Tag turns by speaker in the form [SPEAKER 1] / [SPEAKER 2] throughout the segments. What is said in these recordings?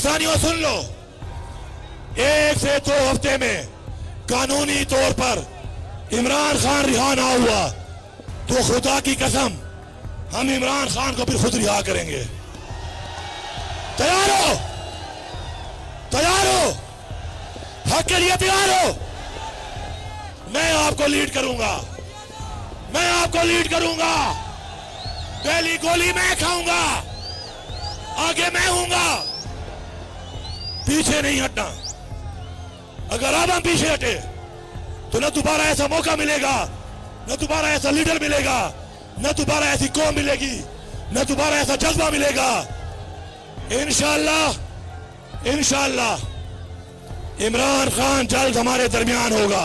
[SPEAKER 1] पाकिस्तानियों सुन लो, 1 से 2 हफ्ते में कानूनी तौर पर इमरान खान रिहा ना हुआ तो खुदा की कसम हम इमरान खान को फिर खुद रिहा करेंगे। तैयार हो? तैयार हो? हक के लिए तैयार हो? मैं आपको लीड करूंगा, मैं आपको लीड करूंगा। पहली गोली मैं खाऊंगा, आगे मैं हूंगा, पीछे नहीं हटना। अगर अब हम पीछे हटे तो न दोबारा ऐसा मौका मिलेगा, न दोबारा ऐसा लीडर मिलेगा, न दोबारा ऐसी कौम मिलेगी, न दोबारा ऐसा जज्बा मिलेगा। इंशाअल्लाह इंशाअल्लाह इमरान खान जल्द हमारे दरमियान होगा,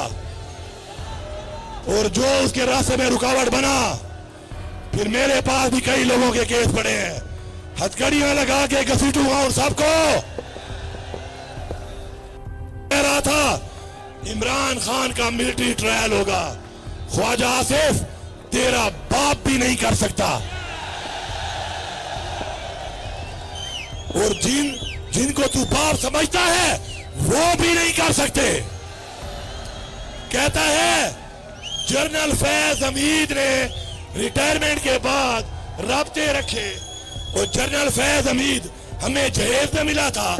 [SPEAKER 1] और जो उसके रास्ते में रुकावट बना, फिर मेरे पास भी कई लोगों के केस पड़े हैं, हथकड़ियां लगा के घसीटूंगा उन सबको। कह रहा था इमरान खान का मिलिट्री ट्रायल होगा, ख्वाजा आसिफ तेरा बाप भी नहीं कर सकता, और जिनको तू बाप समझता है वो भी नहीं कर सकते। कहता है जनरल फैज हमीद ने रिटायरमेंट के बाद राब्ते रखे, और जनरल फैज हमीद हमें जहेज में मिला था,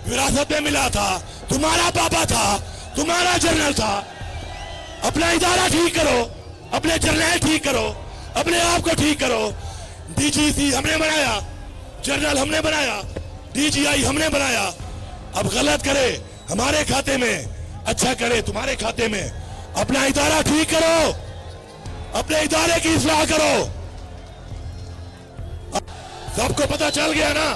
[SPEAKER 1] विरासत में मिला था, तुम्हारा पापा था, तुम्हारा जनरल था। अपना इदारा ठीक करो, अपने जर्नल ठीक करो, अपने आप को ठीक करो। डीजीसी हमने बनाया, जनरल हमने बनाया, डीजीआई हमने बनाया। अब गलत करे हमारे खाते में, अच्छा करे तुम्हारे खाते में। अपना इदारा ठीक करो, अपने इदारे की इस्लाह करो। सबको पता चल गया ना?